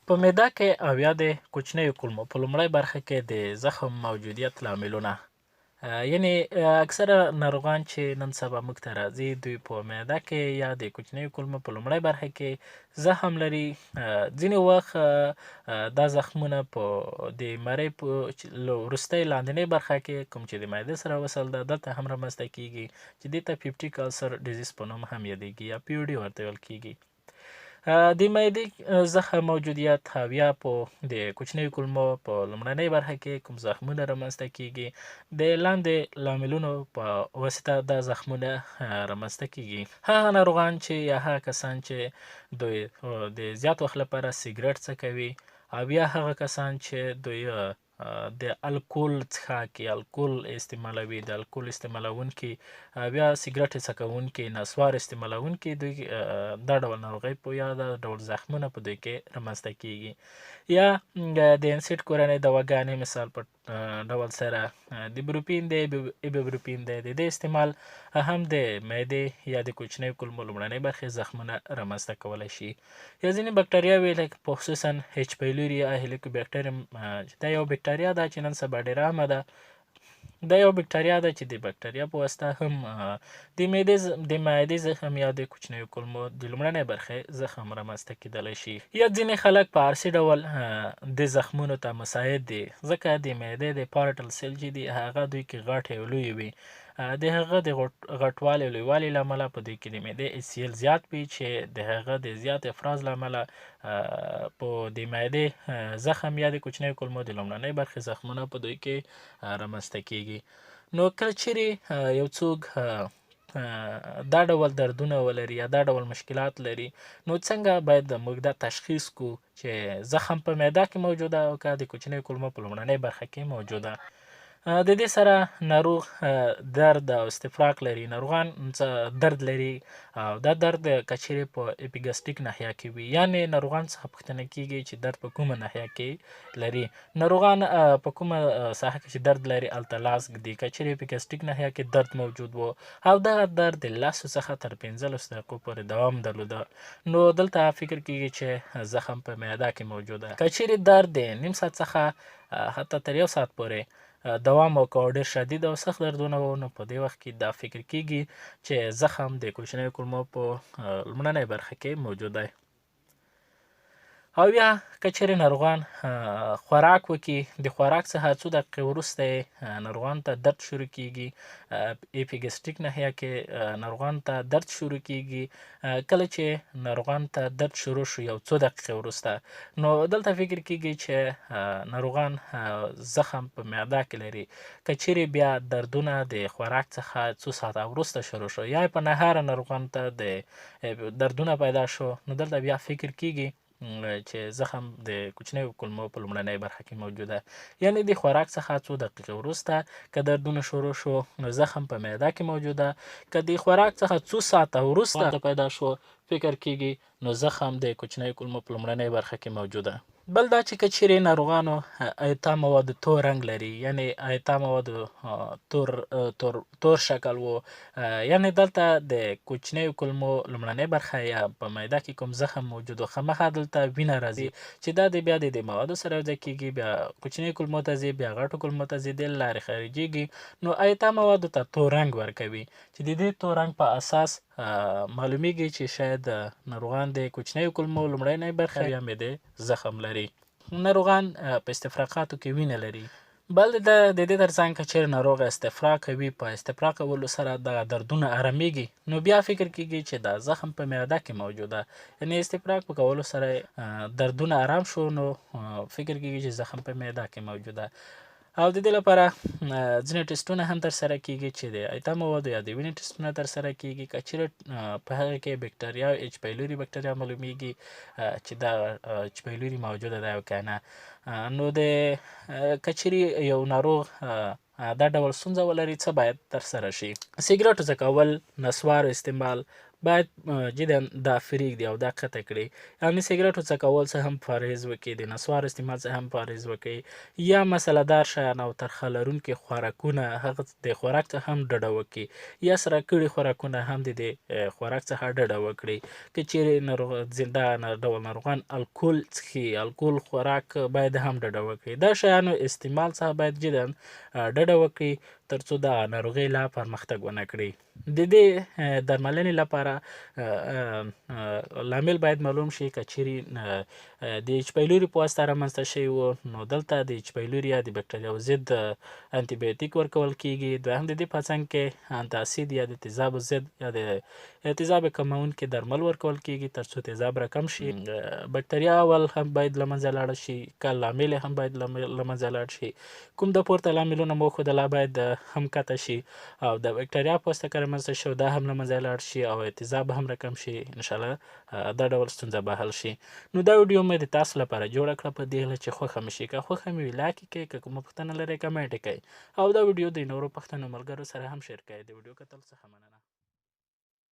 په معده کې او یا د کوچنیو کولمو په لومړۍ برخه کې د زخم موجودیت لاملونه یعنی اکثره ناروغان چې نن سبا موږ ته راځي دوی په معده کې یا د کوچنیو کولمو په لومړۍ برخه کې زخم لري. ځینې وخت دا زخمونه په د مرۍ په وروستۍ لاندنۍ برخه کې کوم چې د معدې سره وصل ده دلته هم رامنځته کیږي چې دې ته پیپټیک السر ډیزیز په نوم هم یادیږي یا پی او ډي ورته ویل کیږي. د معدې زخم موجودیت او یا په د کوچنیو کولمو په لومړنۍ برخه کې کوم زخمونه رامنځته کیږي د لاندې لاملونو په واسطه دا زخمونه رامنځته کیږي. هغه ناروغان چې یا هغه کسان چې دوی د زیات وخت لپاره سیګرټ څکوي او یا هغه کسان چې دوی د الکول څښاک الکول استعمالوي د الکول استعمالونکي بیا سیګرټ څکونکي نسوار استعمالونکي دوی دا ډول ناروغۍ په یا دا ډول زخمونه په دوی کې رامنځته کیږي. یا د انسیډ کورنۍ دواګانې مثال په ډول سره د بروپین دی ایبوپروفین دی د دې استعمال هم د معدې یا د کوچنیو کولمو لومړنۍ برخې زخمونه رامنځته کولی شي. یا ځینې بکټریاوې لکه په خصوصا ایچ پیلوري یا هیلیکوبیکټریم دا یو بکټریا ده چې نن سبا ډېره عامه ده. دا یو بکټریا ده چې د بکټریا په واسطه هم د معدې زخم یا د کوچنیو کولمو د لومړنۍ برخې زخم رامنځته کیدلی شي. یا ځینې خلک په عرصي ډول د زخمونو ته مساعد دي ځکه د معدې د پارټل سیل چې دي هغه دوی کې غټې او لویې وي د هغه د غټوالي او لویوالي له امله په دوی کې د معدې ایچ سی ال زیات وي چې د هغه د زیات افراز له امله په د معدې زخم یا د کوچنیو کولمو د لومړنۍ برخې زخمونه په دوی کې رامنځته کیږي. نو کله چیرې یو څوک دا ډول دردونه ولري یا دا ډول مشکلات لري نو څنګه باید موږ دا تشخیص کو چې زخم په معده کې موجوده او که د کوچنیو کولمو په لومړنۍ برخه کې موجوده. د دې سره ناروغ درد او استفراغ لري ناروغان درد لري او دا درد که چیرې په اپیګاسټیک ناحیه کې وي یعنې ناروغان څخه پوښتنه کیږي چې درد په کومه ناحیه کې لري. ناروغان په کومه ساحه کې چې درد لري هلته لاس ږدي. که چیرې اپیګاسټیک ناحیه کې درد موجود و او دغه درد د 10 څخه تر 15 دقیقو پورې دوام درلوده نو دلته فکر کیږي چې زخم په معده کې موجوده. که چیرې درد د نیم ساعت څخه حتی تر 1 ساعت پورې دوام وکړ ډېر شدید او سخت دردونه و نو په دې وخت کې دا فکر کیږي چې زخم د کوچنیو کولمو په لومړنۍ برخه کې موجود دی. او یا که چیرې ناروغان خوراک وکړي د خوراک څخه څو دقیقې وروسته ناروغان ته درد شروع کیږي اپیګاسټیک ناحیه کې ناروغان ته درد شروع کیږي. کله چې ناروغان ته درد شروع شو یو څو دقیقې وروسته نو دلته فکر کیږي چې ناروغان زخم په معده کې لري. که چیرې بیا دردونه د خوراک څخه څو ساعته وروسته شروع شو یا په نهاره ناروغان ته د دردونه پیدا شو نو دلته بیا فکر کیږي چې زخم د کوچنیو کولمو په لومړنۍ برخه کې موجوده. یعنی د خوراک څخه څو دقیقې وروسته که دردونه شروع شو نو زخم په معده کې موجوده. که د خوراک څخه څو ساعته وروسته پیدا شو فکر کیږي نو زخم د کوچنیو کولمو په لومړنۍ برخه کې موجوده. بل دا چې که چیرې ناروغانو ایتا مواد تور رنګ لري یعنی ایتا مواد تور شکل و یعنی دلته د کوچنیو کولمو لومړنۍ برخه یا په معده کې کوم زخم موجود و خامخا دلته وینه راځي چې دا د بیا د موادو سره یوځای کیږي بیا کوچنیو کولمو ته ځي بیا غټو کولمو ته ځي د لارې خارجیږي نو ایتا موادو ته تور رنګ ورکوي چې د دې تور رنګ په اساس معلومیږي چې شاید ناروغان د کوچنیو کولمو لومړنۍ برخه یا معدې زخم لري. ناروغان په استفراغاتو کې وینه لري. بل د دې ترڅنګ که چیرې ناروغ استفراغ کوي په استفراغ کولو سره دغه دردونه آرامېږي نو بیا فکر کیږي چې دا زخم په معده کې موجوده. یعنې استفراغ په کولو سره دردونه آرام شو نو فکر کیږي چې زخم په معده کې موجوده. او د دې لپاره ځینې ټسټونه هم ترسره کیږي چې د ایتا موادو یا د وینې ټسټونه ترسره کیږي. که چیرې په هغه کې بکټریا ایچ پیلوري بکټریا معلومیږي چې دا ایچ پیلوري موجوده ده او که نه نو د که چیرې یو ناروغ دا ډول ستونزه ولري څه باید ترسره شي. سیګرټو څکول نسوار استعمال باید جداً دا پرېږدي او دا قطع کړي. یعنې سګرټو څکول څه هم پرهیز وکړي، د نسوار استعمال څه هم پرهیز وکړي، یا مساله دار شیان او ترخه لرونکي خوراکونه هغه د خوراک څخه هم ډډه وکړي، یا سره کړي خوراکونه هم د دې خوراک څخه ډډه وکړي. که چیرې دا ډول ناروغان الکول څښي، الکول خوراک باید هم ډډه وکړي. دا شیانو استعمال څخه باید جداً ډډه وکړي تر څو د ناروغۍ لا پرمختګ ونه کړي. د دې درملنې لپاره لامل باید معلوم شي. که چیرې د ایچ پایلوري په واسطه رامنځته شوي وو، نو دلته د ایچ پایلوري یا د بکټریاوو ضد انټي بیوټیک ورکول کیږي. دویم د دې په څنګ کې انټي اسید یا د تیزابو ضد یا د تیزاب کمونکي درمل ورکول کیږي تر څو تیزاب راکم شي. بکټریا اول هم باید له منځه لاړه شي، که لامل هم باید له منځه لاړ شي. کوم د پورته لاملونه مو ښودله باید هم قطع شي، او د بکټریا په واسطه که رامنځته شو دا هم له منځه لاړ شي او تیزاب هم راکم شي. انشاءالله دا ډول ستونزه به حل شي. نو دا ویډیو مې د تاسو لپاره جوړه کړه په دې هیله چې خوښه مې شي. که خوښه مې وي لایک یې کړئ، که کومه پوښتنه لرئ کمنټ یې کړئ، او دا ویډیو د نورو پښتنو ملګرو سره هم شیر کړئ. د ویډیو کتلو څخه مننه.